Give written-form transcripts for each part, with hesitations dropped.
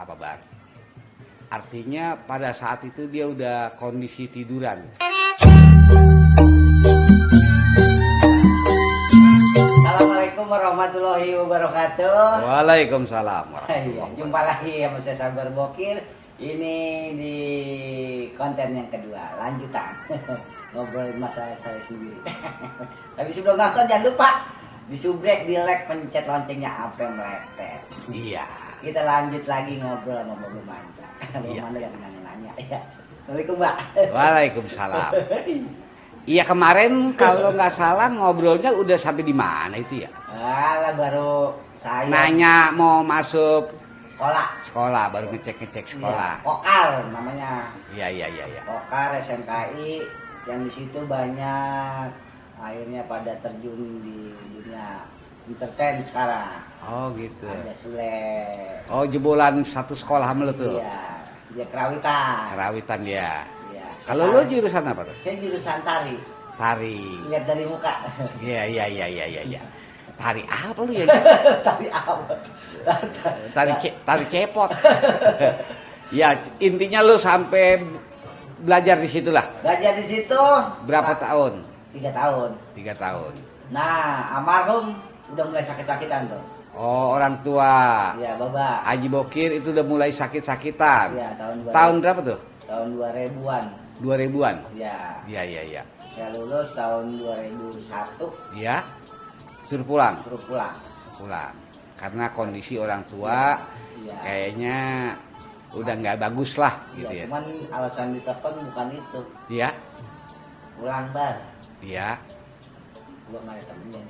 apa Bar? Artinya pada saat itu dia udah kondisi tiduran. Assalamualaikum warahmatullahi wabarakatuh. Waalaikumsalam Jumpa lagi sama saya Sabar Bokir. Ini di konten yang kedua, lanjutan ngobrolin masalah saya sendiri. Tapi sebelum nonton jangan lupa di subrek, di like, pencet loncengnya sampai meletet. Iya. Kita lanjut lagi ngobrol sama Bapak Manda. Bapak Manda yang nanya-nanya. Ya. Assalamualaikum Mbak. Waalaikumsalam. Iya kemarin kalau nggak salah ngobrolnya udah sampai di mana itu ya? Alah baru saya Nanya mau masuk sekolah, baru ngecek sekolah. Iya, Pokal namanya. Iya. Pokal SMKI yang di situ banyak akhirnya pada terjun di dunia entertain sekarang. Oh gitu. Ada Sule. Oh jebolan satu sekolah sama lu tuh? Iya, dia kerawitan. Kerawitan dia. Iya. Kalau lu jurusan apa tuh? Saya jurusan tari. Tari. Lihat dari muka. Iya. Tari apa lu ya? Tari apa? Tari cepot. Ya intinya lu sampai belajar di situ lah. Belajar di situ Berapa tahun? 3 tahun. 3 tahun. Nah, almarhum udah mulai sakit-sakitan tuh. Oh orang tua. Iya, Baba. Haji Bokir itu udah mulai sakit-sakitan. Iya, Tahun berapa tuh? Tahun 2000-an. 2000-an? Iya. Iya. Saya lulus tahun 2001. Iya. Suruh pulang. Pulang. Karena kondisi orang tua Iya. kayaknya udah nggak bagus lah gitu Iya, ya. cuman alasan ditelepon bukan itu. Iya. Pulang Bar. Iya. Gua nggak ada temennya.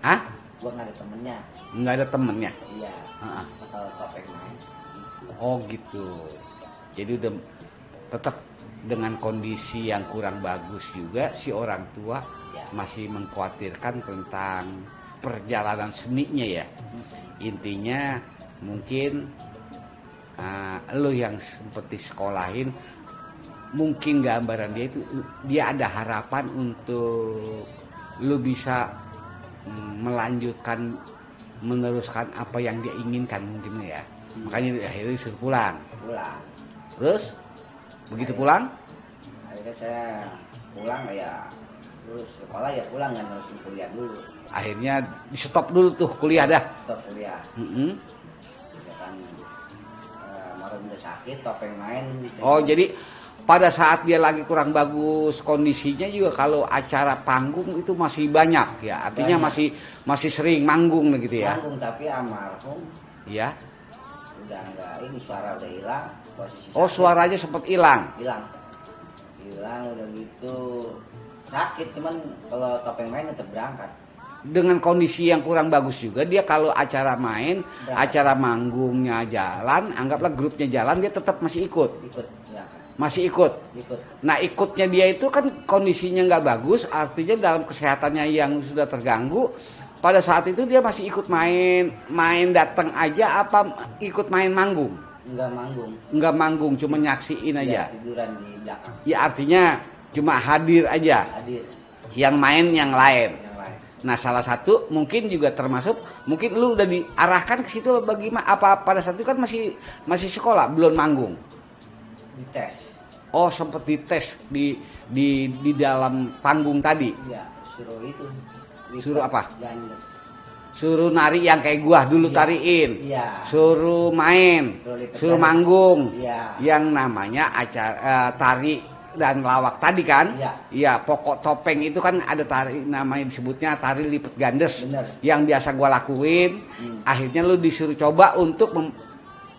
Hah? Gua nggak ada temennya. Nggak ada temennya? Iya. Heeh. Kalau topeng main. Oh gitu. Jadi udah tetap dengan kondisi yang kurang bagus juga si orang tua Ya. masih mengkhawatirkan tentang perjalanan seninya ya. Intinya mungkin lo yang sempet disekolahin mungkin gambaran dia itu dia ada harapan untuk lo bisa meneruskan apa yang dia inginkan mungkin ya. Makanya akhirnya disuruh pulang. Terus begitu pulang? Akhirnya saya pulang ya, terus sekolah ya pulang, kan harus kuliah dulu. Akhirnya di stop dulu tuh kuliah dah. Stop kuliah. Ya kan, almarhum udah sakit, topeng main. Oh jadi pada saat dia lagi kurang bagus kondisinya juga kalau acara panggung itu masih banyak ya. Artinya masih sering manggung gitu ya. Manggung, tapi almarhum Ya. udah enggak, ini suara udah hilang, posisi Oh sakit. suaranya sempat hilang. Hilang udah gitu. Sakit, cuman kalau topeng main tetap berangkat. Dengan kondisi yang kurang bagus juga dia kalau acara main, acara manggungnya jalan, anggaplah grupnya jalan dia tetap masih ikut. Berangkat. Masih ikut. Ikut. Nah ikutnya dia itu kan kondisinya nggak bagus, artinya dalam kesehatannya yang sudah terganggu. Pada saat itu dia masih ikut main datang aja apa ikut main manggung? Enggak manggung, cuma nyaksiin aja. Ya, tiduran di belakang. Ya artinya cuma hadir aja. Hadir. Yang main yang lain. Yang lain. Nah salah satu mungkin juga termasuk mungkin lu udah diarahkan ke situ bagaimana apa pada saat itu kan masih sekolah belum manggung. Dites. Oh sempat dites di dalam panggung tadi. Iya, suruh itu. Suruh apa? Gandes. Suruh nari yang kayak gua dulu tariin. Iya. Suruh main, suruh manggung. Iya. Yang namanya acara tari dan lawak tadi kan? Iya. Iya, pokok topeng itu kan ada tari namanya disebutnya tari lipat gandes. Bener. Yang biasa gua lakuin. Akhirnya lu disuruh coba untuk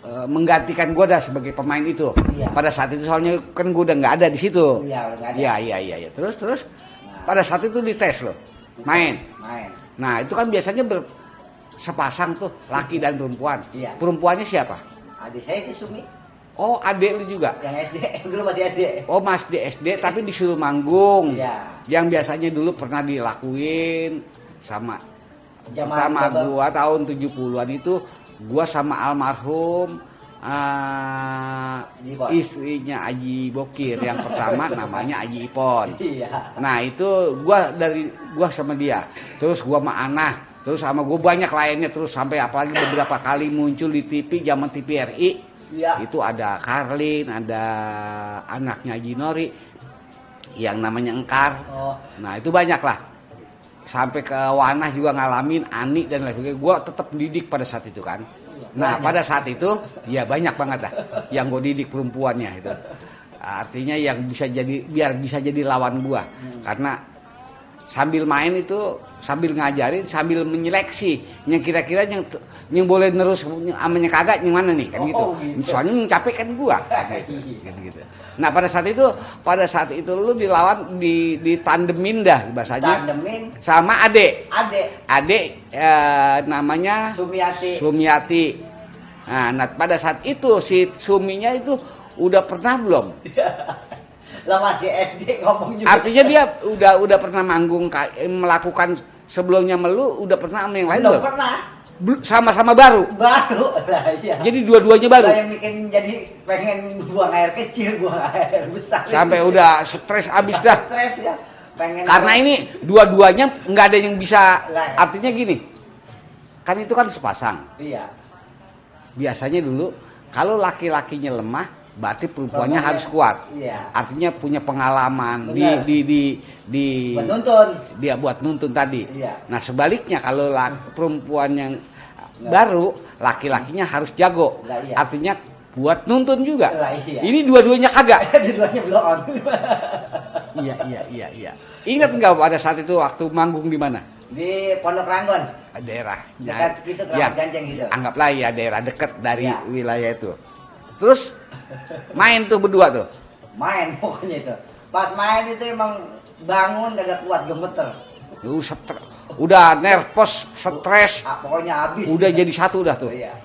menggantikan gua dah sebagai pemain itu. Iya. Pada saat itu soalnya kan gua udah nggak ada di situ. Iya, udah nggak ada. Iya. Terus pada saat itu dites lo. Main. Nah itu kan biasanya sepasang tuh laki dan perempuan. Iya. Perempuannya siapa? Adik saya itu Sumi. Oh adik lu juga? Yang SD, dulu masih SD. Oh mas di SD tapi disuruh manggung. Iya. Yang biasanya dulu pernah dilakuin sama pertama Zaman gua tahun 70-an itu gua sama almarhum istrinya Haji Bokir yang pertama namanya Haji Ipon. Iya. Nah itu gua sama dia, terus gua sama Anah, terus sama gua banyak lainnya, terus sampai apalagi beberapa kali muncul di TV zaman TVRI Iya. Itu ada Karlin, ada anaknya Haji Nori yang namanya Engkar. Oh. Nah itu banyak lah. Sampai ke Wanah juga ngalamin, Ani dan lain sebagainya. Gue tetap didik pada saat itu kan. Nah pada saat itu ya banyak banget lah yang gue didik perempuannya itu. Artinya yang bisa jadi, biar bisa jadi lawan gua. Karena sambil main itu, sambil ngajarin, sambil menyeleksi yang kira-kira yang boleh nerus amanya kagak yang mana nih kan gitu. Soalnya yang capek kan gua. Gitu. Nah pada saat itu lu dilawan di tandemin dah bahasanya. Tandemin Sama Ade namanya Sumiati. Nah pada saat itu si Suminya itu udah pernah belum? Lah masih SD ngomong juga. Artinya dia udah pernah manggung melakukan sebelumnya melu, udah pernah sama yang lain belum? Pernah. Sama-sama baru. Baru lah iya. Jadi dua-duanya baru. Lah yang bikin jadi pengen buang air kecil, buang air besar. Sampai udah stres abis dah. Stres ya. Pengen Karena ini dua-duanya nggak ada yang bisa. Artinya gini. Kan itu kan sepasang. Iya. Biasanya dulu kalau laki-lakinya lemah, berarti perempuannya harus kuat. Iya. Artinya punya pengalaman Benar. buat nuntun. Dia buat nuntun tadi. Iya. Nah sebaliknya kalau perempuan yang baru, laki-lakinya harus jago. Lah, iya. Artinya buat nuntun juga. Lah, iya. Ini dua-duanya kagak. Dua-duanya blow on. Iya. Ingat nggak pada saat itu waktu manggung di mana? Di Pondok Ranggon. Daerah. Dekat gitu, Keramat Ganjeng gitu. Anggaplah ya daerah dekat dari Ya. wilayah itu. Terus main tuh berdua tuh. Main pokoknya itu. Pas main itu emang bangun kagak kuat, gemeter. Lu udah nervous, stres, Pokoknya habis. udah jadi satu dah tuh. Iya.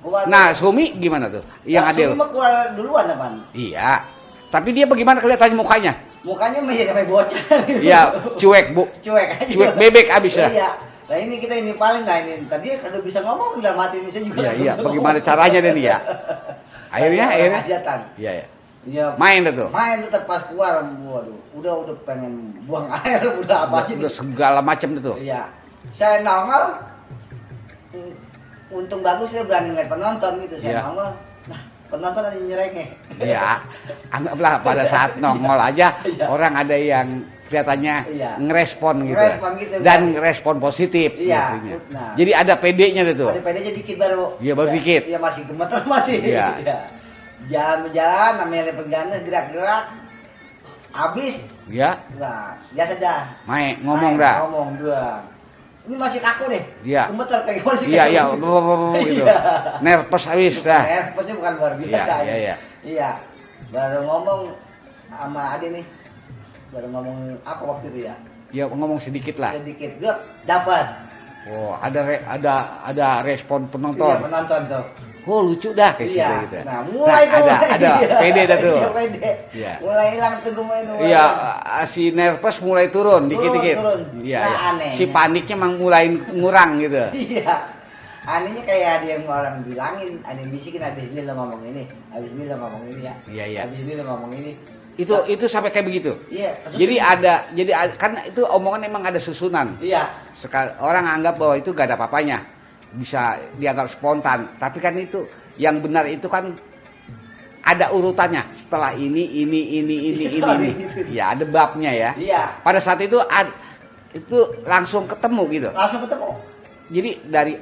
Keluar, Nah, Sumi gimana tuh? Yang adil. Sumi keluar duluan apaan? Iya. Tapi dia bagaimana kelihatannya mukanya? Mukanya masih kayak bocah. Iya, cuek, Bu. Cuek aja. Cuek bebek abis ya. Iya. Nah ini kita ini paling nah ini tadi kagak bisa ngomong udah mati ini saya juga. Iya. Bagaimana caranya deh dia? Akhirnya. Hajatan. Iya. Iya. Main dah tuh. Main tetap pas keluar, waduh, udah pengen buang air, udah apa aja. Udah segala macam tuh. Iya. Saya nongol, untung bagus saya berani ngeliat penonton gitu. Saya Iya. nongol, nah penonton ada nyerengnya. Iya. Anggaplah pada saat nongol aja Iya. orang ada yang kelihatannya Iya. ngerespon gitu. Ngerespon gitu, Dan kan. respon positif. Iya. Biasanya. Nah. Jadi ada PD-nya tuh. Ada pedenya dikit baru. Iya, baru dikit. Iya masih gemeter masih. Iya. Jalan-jalan namanya lipat ganda gerak-gerak. Habis. Ya, Nah, biasa dah. ngomong Main, dah. Ngomong doang. Ini masih kaku deh. Iya. Gemeter kayak masih Iya, kaku. gitu. Iya. Nervous habis dah. Nervosnya bukan luar biasa. Iya. Iya. Baru ngomong sama Ade nih. Baru ngomong apa waktu itu ya? Ya ngomong sedikit lah. Sedikit gue dapat. Oh, ada respon Iya, penonton. penonton tuh. Oh, lucu dah kayak Iya. gitu. Nah, mulai tuh. Ada pede dah tuh. Iya, pede. Iya. Mulai hilang tuh gue main. Iya, si nervous mulai turun dikit-dikit. Turun. Iya, Nah, iya. aneh. Si paniknya mang mulai ngurang gitu. Iya. Anehnya kayak ada yang orang bilangin, ada yang bisikin habis ini lo ngomong ini, habis ini lo ngomong ini ya. Iya. Habis ini lo ngomong ini. Itu sampai kayak begitu. Iya. Jadi kan itu omongan emang ada susunan. Iya. Orang anggap bahwa itu gak ada apa-apanya. Bisa dianggap spontan, tapi kan itu yang benar itu kan ada urutannya. Setelah ini. Ya, ada babnya ya. Iya. Pada saat itu itu langsung ketemu gitu. Langsung ketemu. Jadi dari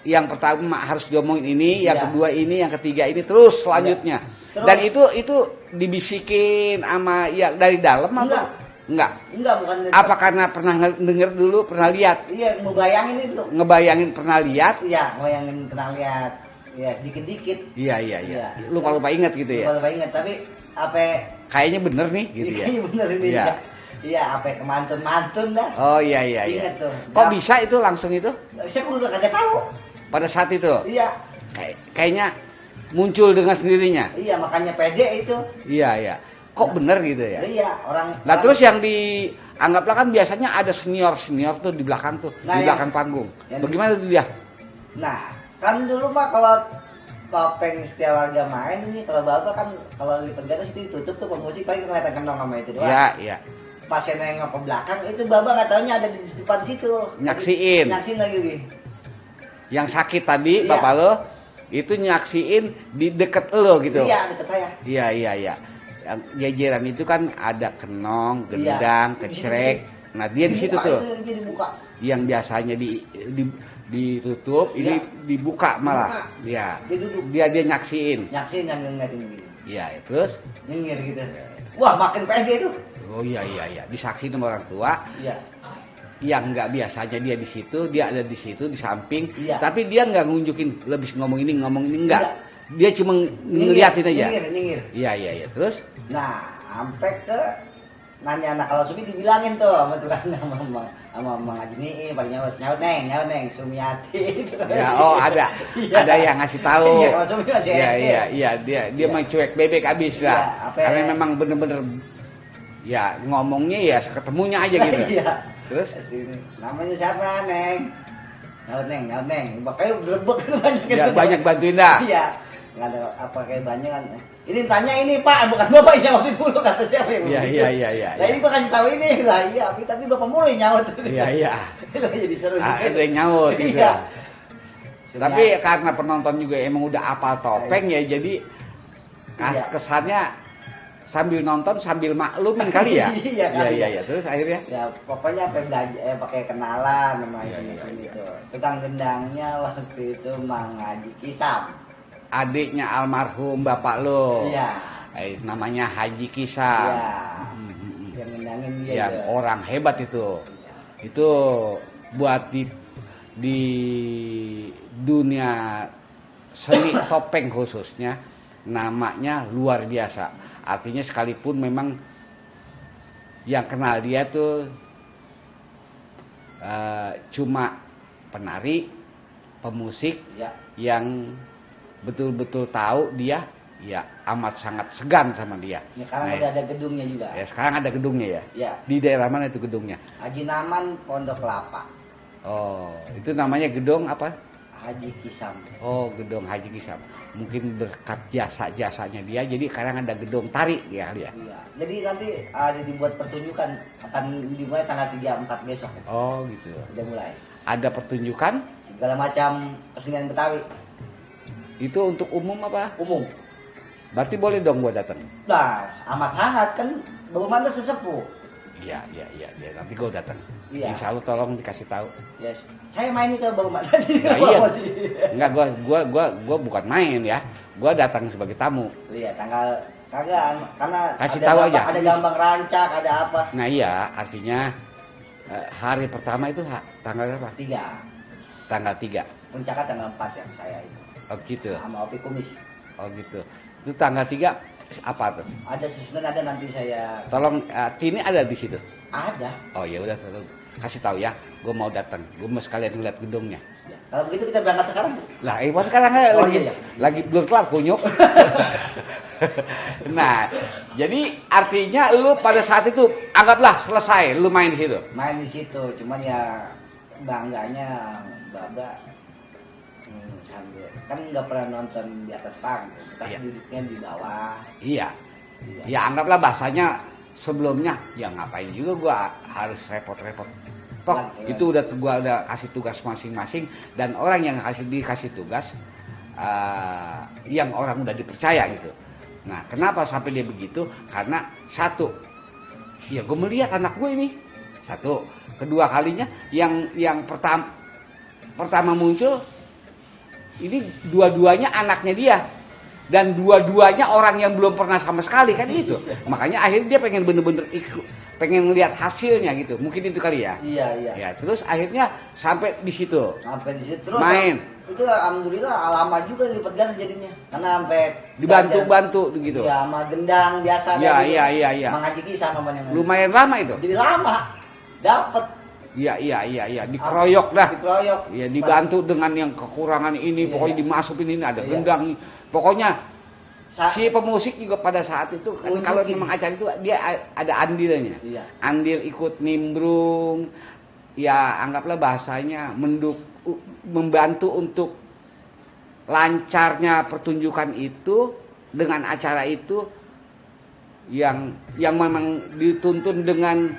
yang pertama harus diomongin ini, yang Iya. kedua ini, yang ketiga ini, terus selanjutnya. Terus. Dan itu dibisikin sama ya dari dalam Enggak. Enggak. Enggak, bukan. Apa karena pernah denger dulu, pernah lihat? Iya, ngebayangin itu. Ngebayangin pernah lihat? Iya, ngebayangin pernah lihat. Iya, dikit-dikit. Iya. Iya. Lupa ingat gitu ya. Lupa ingat, tapi apa Kayaknya bener nih gitu ya. Iya, bener ini. Iya. Iya, apa kemantun-mantun dah. Oh iya. Ingat tuh. Kok bisa itu langsung itu? Saya udah kagak tahu. Pada saat itu? Iya. Kayaknya muncul dengan sendirinya. Iya, makanya pede itu. Iya. Kok bener gitu ya? Iya, orang. Nah terus yang dianggaplah kan biasanya ada senior tuh di belakang tuh, Nah, di belakang panggung. Bagaimana tuh dia? Nah, kan dulu mah kalau topeng setiap warga main ini kalau bapak kan kalau lipat ganda itu ditutup tuh pemusik paling kelihatan kendong sama itu doang. Iya. Pas saya nengok ke belakang itu bapak nggak taunya ada di depan situ. Nyaksiin. Nyaksiin lagi nih. Yang sakit tadi Iya. bapak lo itu nyaksiin di deket lo gitu. Iya, deket saya. Iya. Yang jajaran itu kan ada kenong, Iya. gendang, Di situ kecrek. Nah dia di situ Dibuka, tuh. itu dibuka. Yang biasanya ditutup, Iya. ini dibuka malah. Dibuka. Iya. Dia duduk. Dia nyaksiin. Nyaksin sambil ngeliatin gitu. Iya, terus Nyengir gitu. Wah, makin pede tuh. oh iya, disaksiin sama orang tua. Iya. Yang nggak biasanya dia di situ, dia ada di situ di samping, Iya. tapi dia nggak nunjukin lebih ngomong ini enggak. Enggak. Dia cuma ngeliatin aja. Nyengir. Iya. Terus Nah, sampai ke nanya anak kalau Sumi dibilangin tuh sama tukang sama Mang Haji nih paling nyaut neng Sumiati itu. ya ada Iya. ada yang ngasih tahu. Iya, kalau Sumi masih SD. Iya, dia Iya. mah cuek bebek abis lah. Iya, apa Karena ya? memang bener-bener ya ngomongnya ya ketemunya aja gitu. Iya. Terus Sini. Namanya siapa, Neng? Nyaut neng. Makanya berebek banyak ya gitu. banyak bantuin dah. Iya. Nggak ada apa kayak banyak kan. Ini tanya ini Pak, bukan Bapak yang nyautin dulu kata siapa yang Iya, begitu. iya. Nah ini gua kasih tahu ini lah, iya, tapi Bapak mulu yang nyaut. Iya. Lah jadi seru Ada yang nyaut gitu. Iya. Tapi karena penonton juga emang udah apal topeng ya, jadi Iya. kesannya sambil nonton sambil maklumin kali ya. Iya, kali ya. Iya. Terus akhirnya Ya pokoknya sampai belajar pakai kenalan sama Iya, ini iya, Sumi iya. itu. Tukang gendangnya waktu itu Mang Haji Kisam. adiknya almarhum bapak lo. Iya. Namanya Haji Kisam. Iya. Hmm. Yang gendangin dia. Yang juga. orang hebat itu. Iya. Itu buat di dunia seni topeng khususnya namanya luar biasa. Artinya sekalipun memang yang kenal dia tuh cuma penari, pemusik Iya. yang betul-betul tahu dia ya amat sangat segan sama dia. Ya, sekarang Nah, udah ada gedungnya juga. ya sekarang ada gedungnya ya. Ya. Di daerah mana itu gedungnya? Haji Naman Pondok Kelapa. Oh, itu namanya gedung apa? Haji Kisam. Oh, gedung Haji Kisam. Mungkin berkat jasa-jasanya dia, jadi sekarang ada gedung tari ya kali ya. Iya. Jadi nanti ada dibuat pertunjukan akan dimulai tanggal 3-4 besok. Oh, gitu. Udah mulai. Ada pertunjukan Segala macam kesenian Betawi itu untuk umum apa? umum. Berarti boleh dong gua datang. Nah, amat sangat kan Bapak Manda sesepuh. Iya. Nanti gua datang. Iya. Insya Allah tolong dikasih tahu. Yes. Saya main itu Bapak Manda di Nah, iya. promosi. Enggak, gua bukan main ya. Gua datang sebagai tamu. Iya, tanggal kagak karena Kasih ada tahu gambar, aja. ada gambang rancak, ada apa? Nah iya, artinya hari pertama itu tanggal berapa? 3. Tanggal 3. Puncaknya tanggal 4 yang saya itu. Oh gitu. Sama Opi Kumis. Oh gitu. Itu tanggal 3 apa tuh? Ada susunan ada nanti saya Tolong Tini ada di situ. ada. Oh ya udah tolong kasih tahu ya. Gue mau datang. Gue mau sekalian ngeliat gedungnya. Ya. Kalau begitu kita berangkat sekarang. Lah Iwan sekarang Oh, lagi iya. lagi belum kelar kunyuk. Nah, jadi artinya lu pada saat itu anggaplah selesai lu main di situ. Main di situ, cuman ya bangganya Baba sambil kan nggak pernah nonton di atas panggung, kita Iya. duduknya di bawah. Iya. Iya. Ya anggaplah bahasanya sebelumnya ya ngapain juga gua harus repot-repot. Toh Iya. itu gua udah kasih tugas masing-masing dan orang yang dikasih tugas yang orang udah dipercaya gitu. Nah, kenapa sampai dia begitu? Karena satu, ya gue melihat anak gue ini. Satu, kedua kalinya yang pertama muncul ini dua-duanya anaknya dia. Dan dua-duanya orang yang belum pernah sama sekali kan gitu. Makanya akhirnya dia pengen bener-bener pengen lihat hasilnya gitu. Mungkin itu kali ya. Iya. Ya, terus akhirnya sampai di situ. Sampai di situ terus Main. itu alhamdulillah lama juga lipat ganda jadinya. Karena sampai Dibantu-bantu gitu. Ya, sama gendang biasa Iya, kayak gitu. iya. Mengaji kisah namanya. Lumayan lama itu. Jadi lama. Dapat Iya, dikeroyok dah. dikeroyok. Iya, dibantu dengan yang kekurangan ini, Iya, pokoknya iya. dimasukin ini ada Iya. gendang. Pokoknya Sa- si pemusik juga pada saat itu kan Nunjukin. kalau memang acara itu dia ada andilnya. Iya. Andil ikut nimbrung. Ya, anggaplah bahasanya membantu untuk lancarnya pertunjukan itu dengan acara itu yang memang dituntun dengan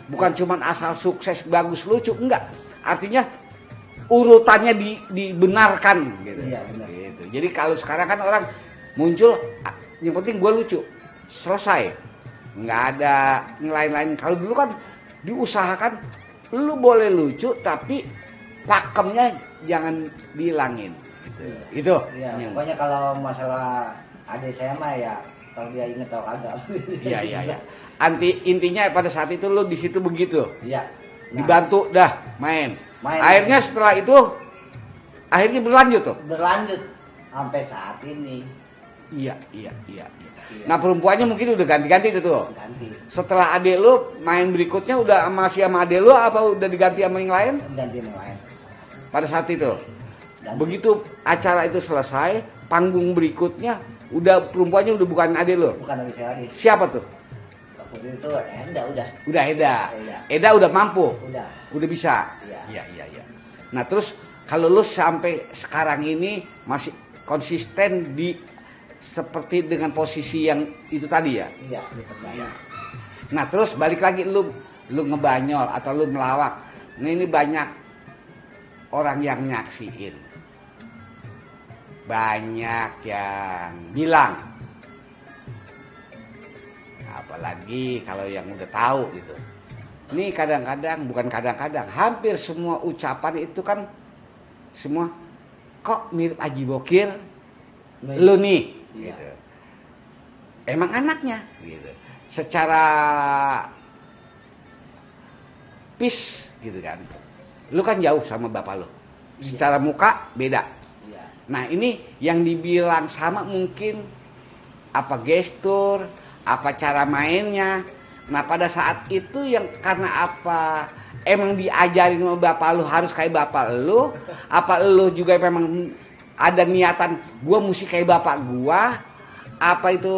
bukan cuma asal sukses bagus lucu enggak, artinya urutannya dibenarkan gitu. Iya, benar. Gitu. Jadi kalau sekarang kan orang muncul yang penting gue lucu, selesai, nggak ada yang lain-lain. Kalau dulu kan diusahakan lu boleh lucu tapi pakemnya jangan dihilangin gitu. Itu Iya, pokoknya kalau masalah adik saya mah ya kalau dia inget atau kagak. iya. Intinya pada saat itu lu di situ begitu. Iya. Nah, Dibantu dah main. Main. Akhirnya setelah itu akhirnya berlanjut tuh. berlanjut sampai saat ini. Iya. Nah perempuannya mungkin udah ganti-ganti itu tuh. Ganti Setelah adek lu main berikutnya udah masih sama adek lu apa udah diganti sama yang lain? ganti yang lain. Pada saat itu. Ganti. Begitu acara itu selesai, panggung berikutnya udah perempuannya udah bukan adek lu. Bukan dari saya lagi. Siapa tuh? Waktu itu udah. Udah Eda. Iya. Eda udah mampu. Udah. Bisa. Iya. Iya. Nah terus kalau lu sampai sekarang ini masih konsisten di seperti dengan posisi yang itu tadi ya. Iya, terbanyak. Nah terus balik lagi lu ngebanyol atau lu melawak. Nah ini banyak orang yang nyaksiin. Banyak yang bilang. Apalagi kalau yang udah tahu gitu. Ini kadang-kadang, bukan kadang-kadang, hampir semua ucapan itu kan semua kok mirip Haji Bokir lu nih Iya. gitu. Emang anaknya gitu. Secara peace gitu kan. Lu kan jauh sama bapak lu. Secara muka beda. Iya. Nah, ini yang dibilang sama mungkin apa gestur, apa cara mainnya. Nah, pada saat itu yang karena apa emang diajarin sama bapak lu harus kayak bapak lu, apa lu juga memang ada niatan gua mesti kayak bapak gua, apa itu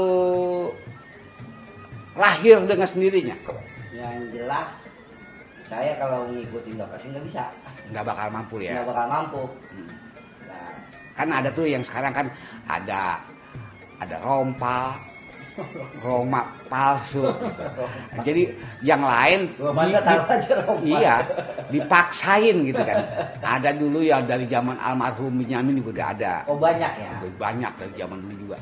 lahir dengan sendirinya? Yang jelas saya kalau ngikutin bapak sih nggak bisa. Nggak bakal mampu ya. Nggak bakal mampu. Nah, Kan ada tuh yang sekarang kan ada rompal, Roma palsu gitu. Jadi yang lain taruh aja Roma. iya dipaksain gitu kan. Ada dulu ya dari zaman almarhum Benyamin juga udah ada. Oh banyak ya. Banyak dari zaman dulu juga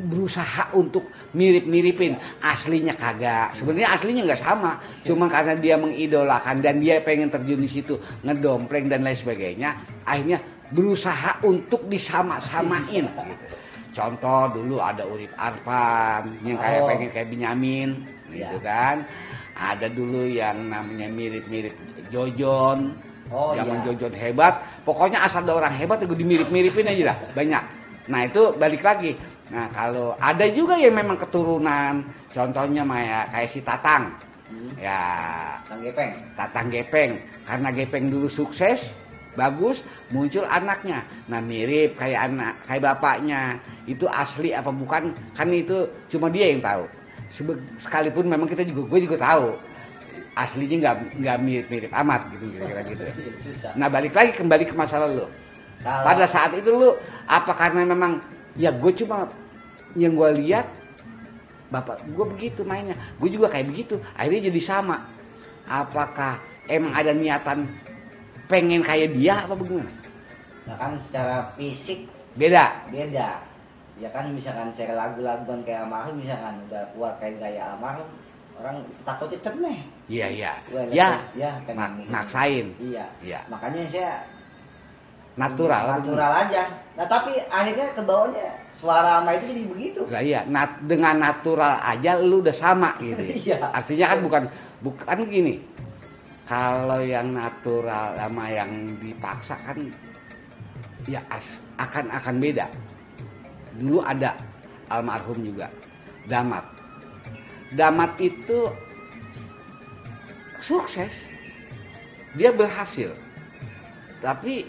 berusaha untuk mirip-miripin, aslinya kagak. Sebenarnya aslinya nggak sama, cuman karena dia mengidolakan dan dia pengen terjun di situ ngedompleng dan lain sebagainya, akhirnya berusaha untuk disama-samain gitu. Contoh dulu ada Urip Arfan yang kayak pengen kayak Benyamin gitu kan. Ada dulu yang namanya mirip-mirip Jojon. Zaman Jojon hebat. Pokoknya asal ada orang hebat gue dimirip-miripin aja lah. Banyak. Nah itu balik lagi. Nah kalau ada juga yang memang keturunan. Contohnya kayak si Tatang. Ya Tatang Gepeng. Karena Gepeng dulu sukses. Bagus, muncul anaknya. Nah mirip kayak bapaknya. Itu asli apa bukan? Kan itu cuma dia yang tahu. Sekalipun memang gue juga tahu. Aslinya nggak mirip-mirip amat gitu kira-kira gitu. Nah balik lagi kembali ke masalah lu. Pada saat itu lu apa karena memang ya gue cuma yang gue lihat bapak gue begitu mainnya, gue juga kayak begitu. Akhirnya jadi sama. Apakah emang ada niatan pengen kayak dia apa bagaimana? Nah kan secara fisik beda. Ya kan misalkan saya lagu-laguan kayak almarhum misalkan udah keluar kayak gaya almarhum, orang takutnya ceneh. Iya. Ya maksain. Iya. Makanya saya natural aja. Nah tapi akhirnya kebawahnya suara sama itu jadi begitu. Lah iya, dengan natural aja lu udah sama gitu. Iya. Artinya kan bukan gini. Kalau yang natural sama yang dipaksa kan ya akan beda. Dulu ada almarhum juga Damat itu sukses, dia berhasil. Tapi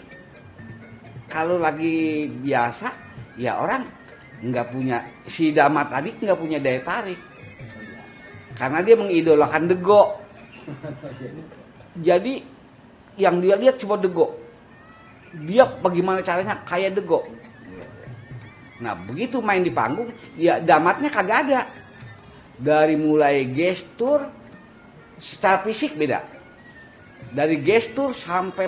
kalau lagi biasa ya orang nggak punya, si Damat tadi nggak punya daya tarik karena dia mengidolakan Dego. Jadi yang dia lihat cuma Dego. Dia bagaimana caranya kayak Dego. Nah begitu main di panggung, ya Damatnya kagak ada. Dari mulai gestur, secara fisik beda. Dari gestur sampai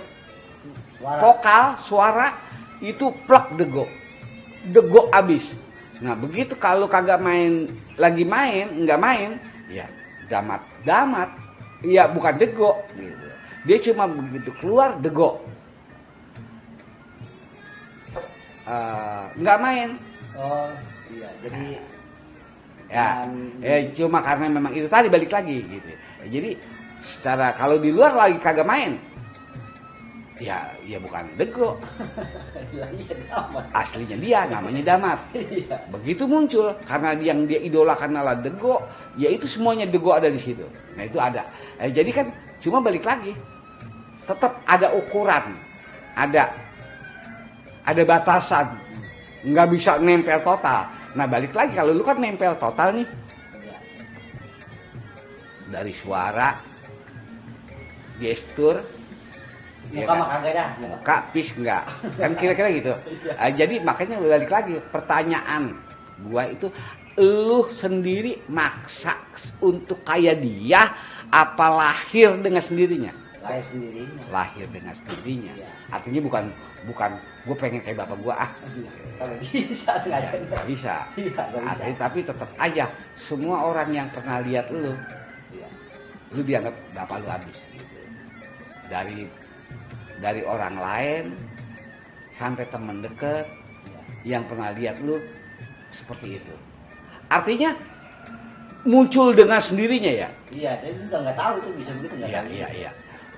vokal, suara itu plek dego abis. Nah begitu kalau kagak main, lagi main, nggak main, ya damat, ya bukan dego, gitu. Dia cuma begitu keluar dego, nggak main. Oh iya, jadi ya cuma karena memang itu tadi balik lagi gitu. Jadi secara kalau di luar lagi kagak main, ya bukan dego. Aslinya dia namanya damat. Begitu muncul karena yang dia idolakan adalah dego, ya itu semuanya dego ada di situ. Nah itu ada. Jadi kan cuma balik lagi, tetap ada ukuran, ada batasan, nggak bisa nempel total. Nah balik lagi kalau lu kan nempel total nih, dari suara, gestur, muka mah kagak dah. Muka pis enggak. Kan kira-kira gitu. Jadi makanya balik lagi pertanyaan gua itu, lu sendiri maksa untuk kayak dia apa lahir dengan sendirinya? Lahir dengan sendirinya. Iya. Artinya bukan gue pengen kayak bapak gua Kalau bisa sengaja. Nggak bisa. Iya, nggak bisa. Tapi tetap aja semua orang yang pernah lihat lu, lu dianggap bapak lu habis gitu. Dari orang lain sampai teman deket yang pernah lihat lu seperti itu. Artinya muncul dengan sendirinya ya. Iya, saya juga nggak tahu itu bisa begitu nggak tahu. Iya.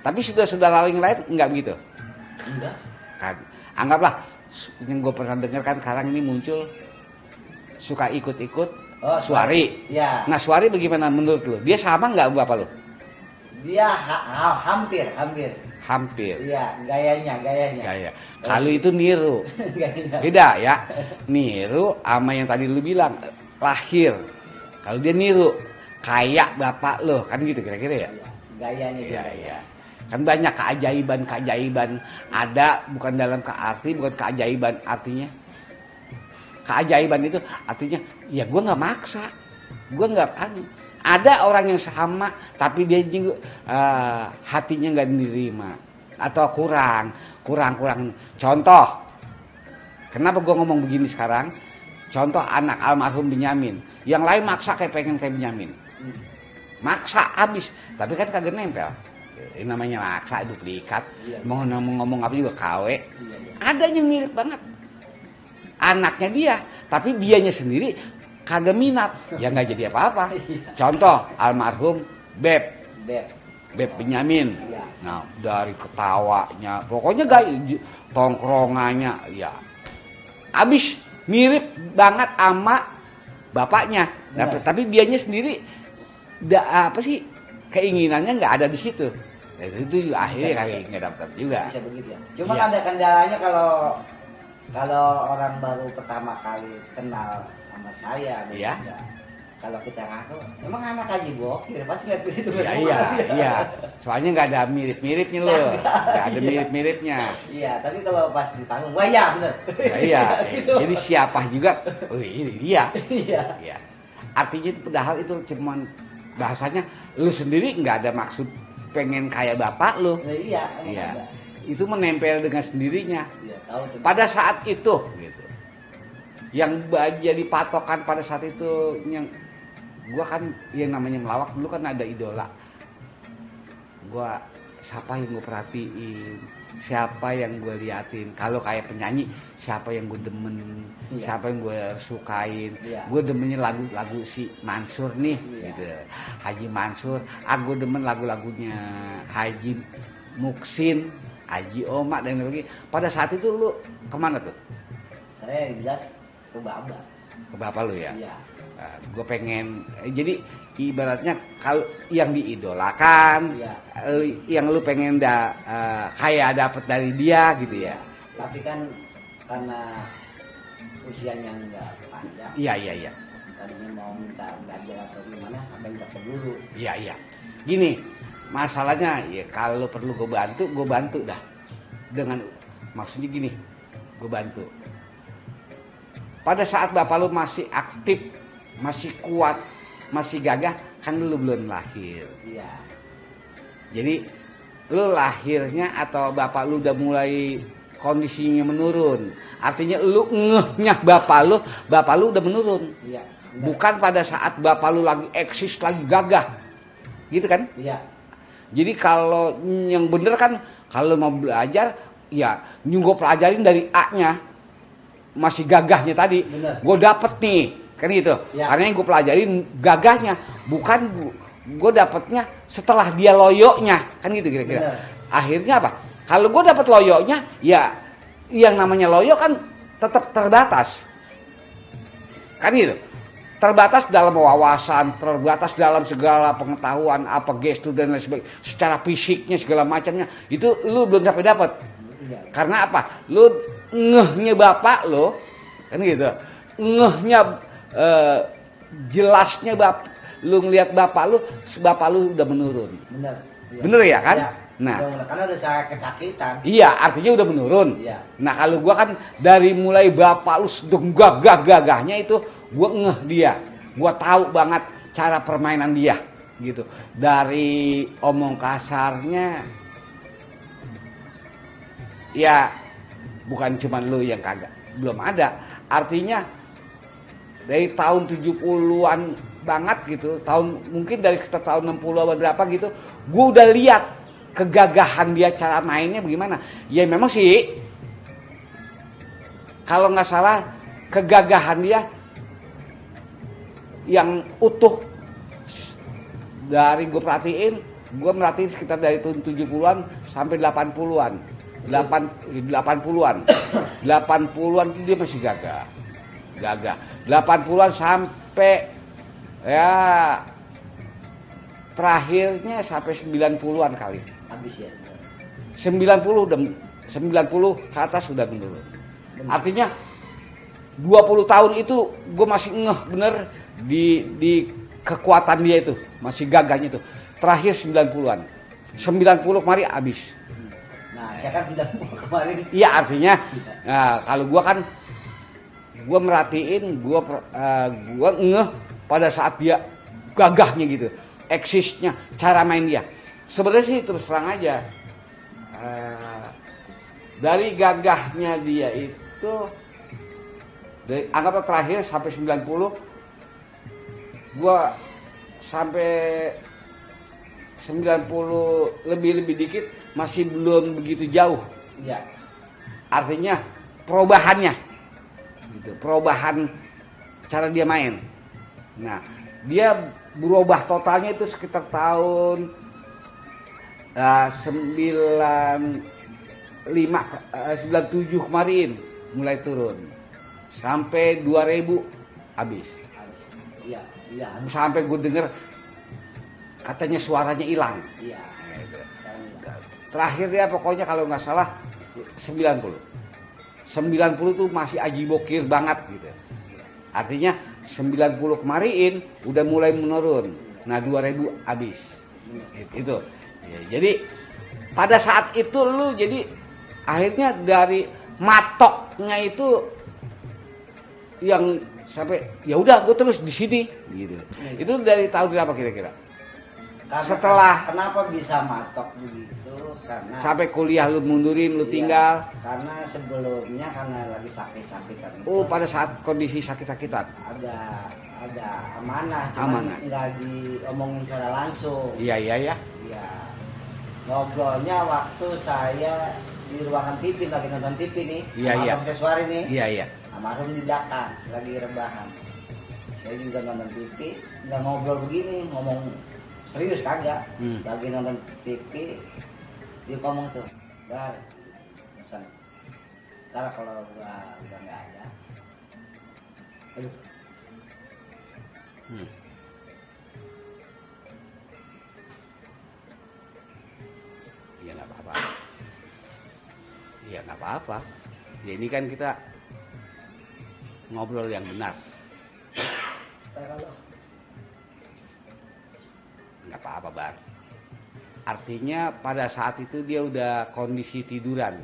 Tapi saudara lain nggak begitu. Enggak. Kan anggaplah yang gue pernah dengar kan sekarang ini muncul suka ikut-ikut Suari. Iya. Nah Suari bagaimana menurut lu? Dia sama nggak bapak lu? Dia hampir. Iya, gayanya. Gaya. Kalau itu niru. Gayanya. Beda ya. Niru sama yang tadi lu bilang lahir. Kalau dia niru kayak bapak lo kan gitu kira-kira ya. Gayanya. Iya. Kan banyak keajaiban ada, bukan dalam bukan keajaiban artinya. Keajaiban itu artinya ya gue nggak maksa, gue nggak ada orang yang sama tapi dia juga hatinya nggak menerima atau kurang. Contoh, kenapa gue ngomong begini sekarang? Contoh anak almarhum Benyamin, yang lain maksa pengen kayak Benyamin, maksa abis, tapi kan kagak nempel. Ini namanya maksa, duplikat. Mau ngomong apa juga KW. Ada yang mirip banget anaknya dia, tapi dianya sendiri kagak minat, ya nggak jadi apa-apa. Contoh almarhum Beb Benyamin. Nah dari ketawanya, pokoknya tongkrongannya, ya abis mirip banget sama bapaknya. Tapi dianya sendiri keinginannya nggak ada di situ. Itu akhirnya nggak dapat juga. Bisa begitu ya. Cuma ada kendalanya kalau orang baru pertama kali kenal sama saya. Iya. Kalau kita ngaku, emang anak aja bokir, pasti nggak begitu. Iya. Soalnya nggak ada mirip-miripnya loh. Nggak ada mirip-miripnya. Iya, tapi kalau pas di panggung, wah ya bener. Iya. Gitu. Jadi siapa juga, ini dia. Iya. Artinya itu padahal itu cuman bahasanya lu sendiri nggak ada maksud pengen kayak bapak lu. Iya. Itu menempel dengan sendirinya. Iya, tahu. Pada saat itu gitu. Yang jadi patokan pada saat itu yang gua kan yang namanya melawak dulu kan ada idola. Gua siapa yang gue perhatiin, siapa yang gue liatin. Kalau kayak penyanyi, siapa yang gue demen, siapa yang gue sukain. Gue demennya lagu si Mansur nih, gitu. Haji Mansur. Gue demen lagunya Haji Muksin, Haji Omak dan lain-lain. Pada saat itu lu kemana tuh? Saya jelas ke bapak. Ke bapak lu ya? Iya. Gue pengen, jadi ibaratnya kalau yang diidolakan, yang lu pengen kayak dapet dari dia gitu ya. Tapi kan karena usianya nggak panjang. Iya. Tadinya mau minta belajar atau gimana, apa yang dapat dulu. Iya. Gini, masalahnya ya kalau perlu gue bantu dah. Dengan maksudnya gini, gue bantu. Pada saat bapak lu masih aktif, masih kuat, masih gagah, kan lu belum lahir. Iya. Jadi lu lahirnya atau bapak lu udah mulai kondisinya menurun. Artinya lu ngehnya bapak lu udah menurun. Iya. Bukan pada saat bapak lu lagi eksis, lagi gagah. Gitu kan? Iya. Jadi kalau yang bener kan, kalau mau belajar, ya gue pelajarin dari A-nya. Masih gagahnya tadi. Gue dapet nih. Kan gitu. Ya. Karena yang gue pelajarin gagahnya. Bukan gue dapetnya setelah dia loyoknya. Kan gitu kira-kira. Akhirnya apa? Kalau gue dapet loyoknya, ya yang namanya loyok kan tetap terbatas. Kan gitu. Terbatas dalam wawasan, terbatas dalam segala pengetahuan, apa gestur dan lain sebagainya, secara fisiknya segala macamnya, itu lu belum sampai dapat. Karena apa? Lu ngehnya bapak lo, kan gitu. Ngehnya jelasnya lu ngelihat bapak lu udah menurun. Bener. Iya. Bener ya kan? Ya. Nah, karena udah saya kesakitan. Iya, artinya udah menurun. Iya. Nah, kalau gua kan dari mulai bapak lu sedang gagah-gagahnya itu gua ngeh dia. Gua tahu banget cara permainan dia gitu. Dari omong kasarnya ya bukan cuma lu yang kagak. Belum ada. Artinya dari tahun 70-an banget gitu, mungkin dari sekitar tahun 60 berapa gitu, gua udah lihat kegagahan dia, cara mainnya bagaimana. Ya memang sih kalau nggak salah kegagahan dia yang utuh dari gue merhatiin sekitar dari tahun 70-an sampai 80-an. 80-an. 80-an itu dia masih gagah. 80-an sampai ya terakhirnya sampai 90-an kali. Habis ya. 90 ke atas sudah menurun. Artinya 20 tahun itu gue masih ngeh bener di kekuatan dia itu, masih gagahnya itu. Terakhir 90-an. 90 kemarin habis. Nah, saya kan 90 kemarin. Iya, artinya nah, kalau gue merhatiin, gue ngeh pada saat dia gagahnya gitu, eksisnya, cara main dia. Sebenarnya sih terus terang aja, dari gagahnya dia itu, anggaplah terakhir sampai 90, gua sampai 90 lebih dikit masih belum begitu jauh. Ya. Artinya perubahannya, gitu, perubahan cara dia main. Nah, dia berubah totalnya itu sekitar tahun 97 kemarin mulai turun sampai 2000 habis. Iya. Sampai gue denger katanya suaranya hilang. Iya. Terakhir dia pokoknya kalau nggak salah 90 tuh masih aji bokir banget gitu. Artinya 90 kemarin udah mulai menurun. Nah 2000 habis. Itu. Ya, jadi pada saat itu lu jadi akhirnya dari matoknya itu yang sampai ya udah gue terus di sini gitu. Itu dari tahun berapa kira-kira? Setelah kenapa bisa matok begitu? Karena sampai kuliah lu mundurin, lu tinggal. Karena sebelumnya karena lagi sakit-sakitan. Oh, pada saat kondisi sakit-sakitan. Ada amanah, cuman nggak diomongin secara langsung. Iya. Iya. Ngobrolnya waktu saya di ruangan TV lagi nonton TV nih. Iya. Aksesuari nih. Iya. Almarhum di belakang lagi rebahan. Saya juga nonton TV, nggak ngobrol begini, ngomong serius kagak. Lagi nonton TV, dia ngomong tuh, Dar, pesan. Ntar kalau udah nggak ada, aduh. Ya nggak apa-apa. Ya ini kan kita ngobrol yang benar. Nggak apa-apa, Bar. Artinya pada saat itu dia udah kondisi tiduran.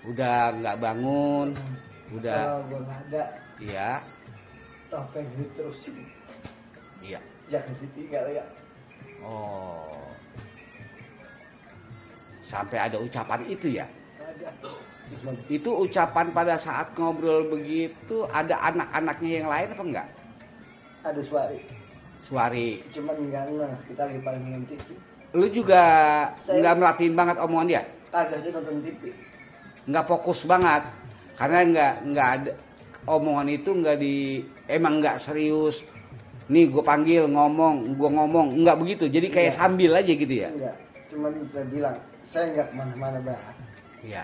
Udah nggak bangun. Udah. Kalau gue nggak ada. Iya. Topeng diterusin. Iya. Jangan ditinggal ya. Oh. Sampai ada ucapan itu ya. Ada. Itu ucapan pada saat ngobrol begitu ada anak-anaknya yang lain apa enggak? Ada Suari. Suari. Cuman enggak ngeh, kita lagi paling nonton TV. Lu juga Saya- nggak merhatiin banget omongan dia? Kagak dia nonton TV. Nggak fokus banget. Karena nggak ada omongan itu nggak emang nggak serius. Nih gue panggil ngomong, gue ngomong, nggak begitu. Jadi kayak Iya. sambil aja gitu ya. Enggak. Cuman saya bilang, saya enggak kemana-mana banget. Iya.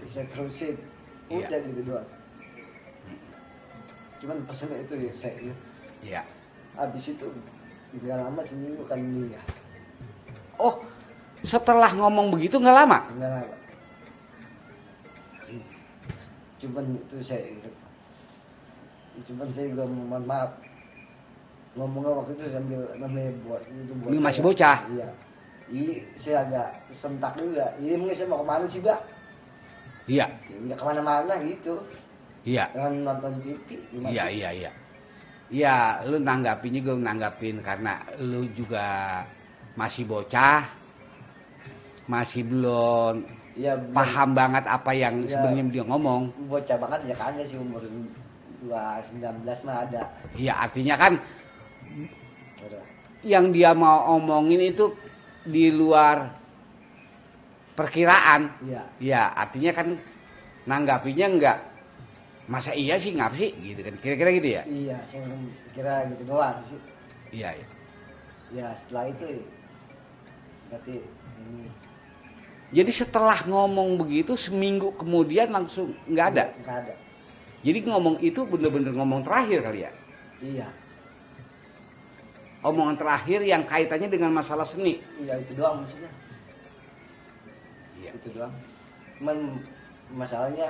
Saya terusin. Iya. Udah gitu doang. Cuman pesannya itu ya saya. Iya. Habis itu nggak lama seminggu kan meninggal. Oh, setelah ngomong begitu nggak lama? Nggak lama. Cuman itu saya ingat. Cuman saya juga mohon maaf. Ngomongnya waktu itu sambil namanya buat itu buat. Ini masih saya. bocah? Iya. Ini saya agak sentak juga. Ini mungkin saya mau kemana sih, Bang? Iya. Nggak kemana-mana gitu. Iya. Dengan nonton TV. gimana Iya, sih? iya, iya. Ya, lu nanggapinnya gue nanggapin karena lu juga masih bocah, masih belum Iya, paham banget apa yang Iya. sebenarnya dia ngomong. bocah banget ya kagak sih umur 19 mah ada. Iya, artinya kan Udah. yang dia mau omongin itu di luar perkiraan. Iya. Ya, artinya kan nanggapinya enggak masa iya sih ngapa sih gitu kan. Kira-kira gitu ya. Iya, saya kira gitu doang sih. Iya, iya. Ya setelah itu berarti ini Jadi setelah ngomong begitu seminggu kemudian langsung nggak ada. Nggak ada. Jadi ngomong itu bener-bener ngomong terakhir kali ya. Iya. Omongan terakhir yang kaitannya dengan masalah seni. Iya itu doang maksudnya. Iya. Itu doang. Cuman masalahnya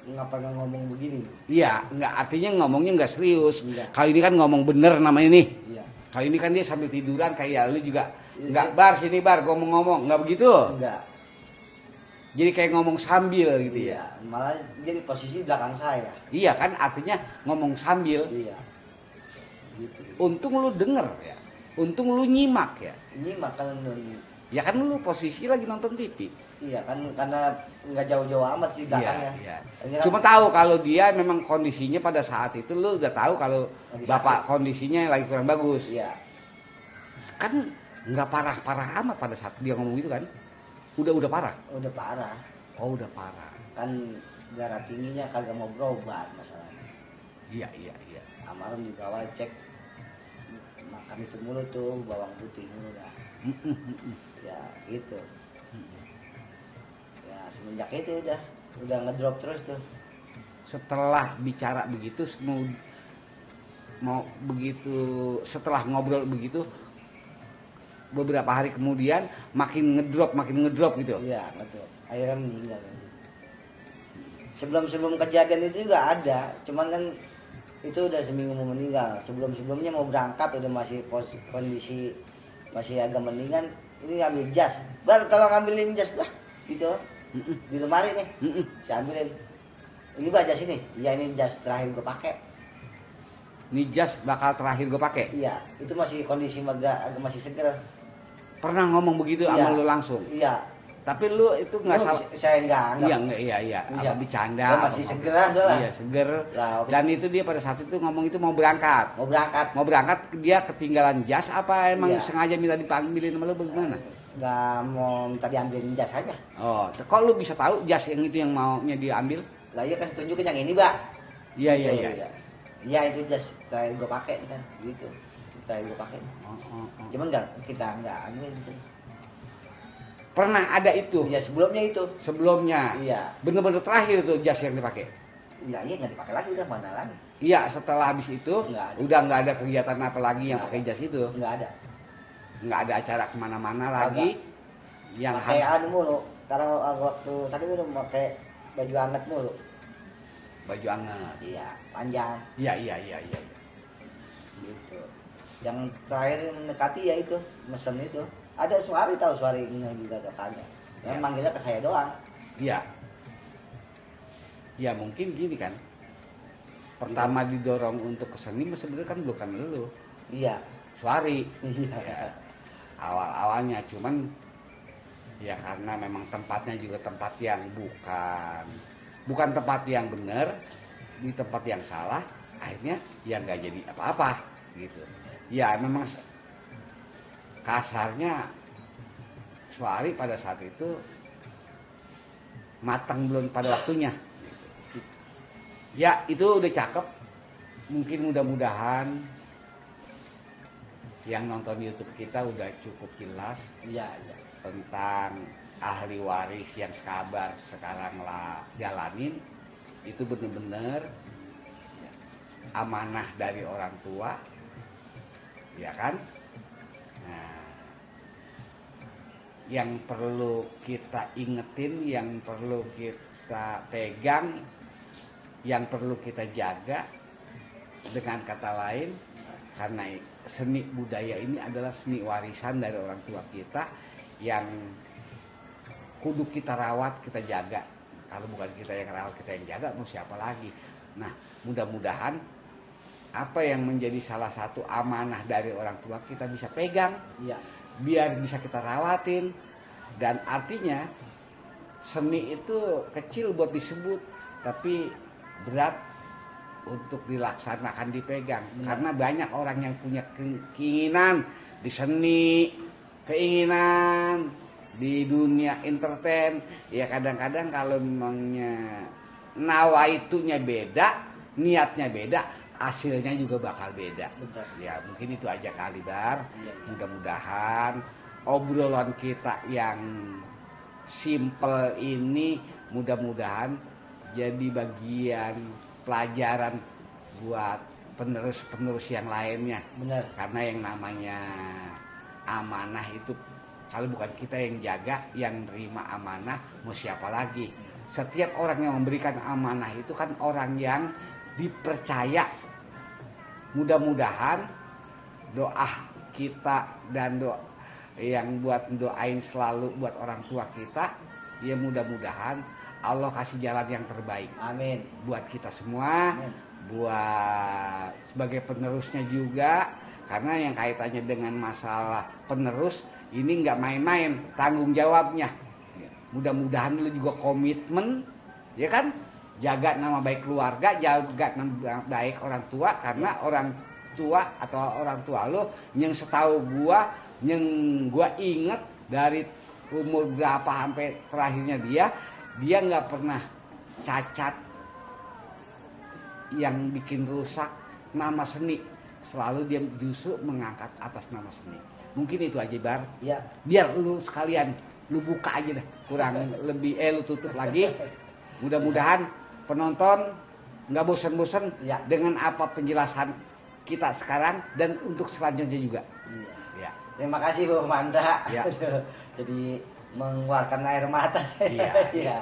ngapa nggak ngomong begini? Iya, nggak artinya ngomongnya nggak serius. Iya. Kali ini kan ngomong bener namanya nih. Iya. Kali ini kan dia sambil tiduran kayak lu juga. Iya, Nggak sih. bar sini bar ngomong-ngomong nggak begitu. Enggak. Jadi kayak ngomong sambil gitu ya. Iya. Malah jadi posisi belakang saya. Iya kan artinya ngomong sambil. Iya. Gitu. Untung lu denger ya. Untung lu nyimak ya. Ini makan Ya kan lu posisi lagi nonton TV. iya kan karena nggak jauh-jauh amat sih belakangnya. Iya. Ini kan- Cuma tahu kalau dia memang kondisinya pada saat itu lu udah tahu kalau Lagi bapak sakit. kondisinya lagi kurang bagus. Iya. Kan nggak parah-parah amat pada saat dia ngomong gitu kan. Udah parah. Udah parah. Oh, udah parah. Kan darah tingginya kagak mau berobat masalahnya. Iya. Amaran dibawa cek makan itu mulu tuh bawang putih mulu dah. Ya gitu. Ya semenjak itu udah ngedrop terus tuh. Setelah bicara begitu mau begitu setelah ngobrol begitu beberapa hari kemudian makin ngedrop gitu. Iya ngedrop. Akhirnya meninggal kan gitu. Sebelum kejadian itu juga ada, cuman kan itu udah seminggu mau meninggal. Sebelumnya mau berangkat udah masih kondisi masih agak mendingan. Ini ngambil jas, tolong ambilin jas lah, gitu. Di lemari nih, saya ambilin. Ini bah jas ini, iya ini jas terakhir gue pakai. Ini jas bakal terakhir gue pakai. Iya, itu masih kondisi agak masih seger. Pernah ngomong begitu Iya. sama lu langsung. Iya, Tapi lu itu nggak salah. saya nggak anggap. Iya. Iya. Apa bercanda? Dia masih apa- seger aja lah. Iya, seger. Lah, habis- Dan itu dia pada saat itu ngomong itu mau berangkat. Mau berangkat, Mau berangkat dia ketinggalan jas apa emang Iya. sengaja minta dipanggilin sama lu bagaimana? nggak mau minta diambilin jas aja. Oh, kok lu bisa tahu jas yang itu yang maunya diambil? Lah iya kan tunjukin yang ini, Mbak. Iya. Iya itu jas terakhir gue pakai kan, gitu. Terakhir gue pakai. Oh. Cuman kita nggak ambil gitu. Pernah ada itu Iya sebelumnya itu. sebelumnya. Iya. Bener-bener terakhir tuh jas yang dipakai. Iya nggak dipakai lagi udah mana lagi? Iya, setelah habis itu Nggak ada. udah nggak ada kegiatan apa lagi yang Nggak pakai jas itu. Nggak ada. Nggak ada acara kemana-mana lagi. Yang Pakai harus anu mulu. Karena waktu sakit udah pakai baju hangat mulu. baju anget. Iya panjang Iya. gitu. Yang terakhir mendekati ya itu mesen itu. Ada Suari tahu Suari ini juga katanya. Yang Iya. manggilnya ke saya doang. Iya. Ya mungkin gini kan. Pertama didorong untuk ke seni sebenarnya kan bukan lu. Iya. Suari. Iya. Ya. Awal-awalnya cuman Ya karena memang tempatnya juga tempat yang bukan tempat yang benar, di tempat yang salah, akhirnya ya nggak jadi apa-apa gitu. Ya memang kasarnya Suari pada saat itu matang belum pada waktunya. Ya itu udah cakep. Mungkin mudah-mudahan yang nonton YouTube kita udah cukup jelas Iya, iya. tentang ahli waris yang sabar sekarang lah jalanin itu bener-bener amanah dari orang tua, ya kan? Nah, yang perlu kita ingetin, yang perlu kita pegang, yang perlu kita jaga, dengan kata lain, karena seni budaya ini adalah seni warisan dari orang tua kita yang kudu kita rawat, kita jaga. Kalau bukan kita yang rawat, kita yang jaga, mau siapa lagi? Nah, mudah-mudahan apa yang menjadi salah satu amanah dari orang tua kita bisa pegang, Iya. biar bisa kita rawatin. Dan artinya seni itu kecil buat disebut, tapi berat untuk dilaksanakan, dipegang. Karena banyak orang yang punya keinginan di seni, keinginan di dunia entertain. Ya kadang-kadang kalau memangnya nawaitunya beda, niatnya beda, hasilnya juga bakal beda. Betul. Ya mungkin itu aja kali Bar. Iya, iya. Mudah-mudahan obrolan kita yang simple ini mudah-mudahan jadi bagian pelajaran buat penerus-penerus yang lainnya. Benar. Karena yang namanya amanah itu kalau bukan kita yang jaga, yang nerima amanah, mau siapa lagi? Setiap orang yang memberikan amanah itu kan orang yang dipercaya. Mudah-mudahan doa kita dan doa yang buat doain selalu buat orang tua kita, ya mudah-mudahan Allah kasih jalan yang terbaik. Amin. Buat kita semua, Amin. buat sebagai penerusnya juga, karena yang kaitannya dengan masalah penerus ini nggak main-main tanggung jawabnya. Mudah-mudahan lu juga komitmen, ya kan, jaga nama baik keluarga, jaga nama baik orang tua, karena orang tua atau orang tua lu yang setahu gua, yang gua inget dari umur berapa sampai terakhirnya dia nggak pernah cacat yang bikin rusak nama seni, selalu dia justru mengangkat atas nama seni. Mungkin itu aja Bar. Iya. Biar lu sekalian lu buka aja deh, kurang lebih lu tutup lagi. Mudah-mudahan penonton nggak bosan-bosan Ya. dengan apa penjelasan kita sekarang dan untuk selanjutnya juga. Iya. Ya. Terima kasih Bu Mandra. Ya. Jadi mengeluarkan air mata saya. Iya. Iya.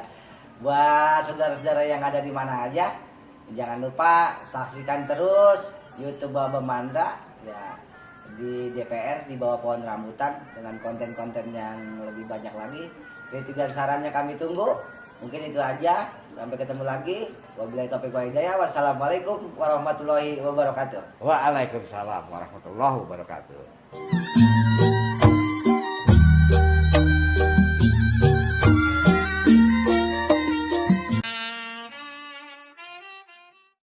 Buat saudara-saudara yang ada di mana aja, jangan lupa saksikan terus YouTube Baba Mandra ya di DPR di bawah pohon rambutan dengan konten-konten yang lebih banyak lagi. Kritik dan sarannya kami tunggu. Mungkin itu aja. Sampai ketemu lagi. Wabillahi taufiq wal hidayah. Wassalamualaikum warahmatullahi wabarakatuh. Waalaikumsalam warahmatullahi wabarakatuh.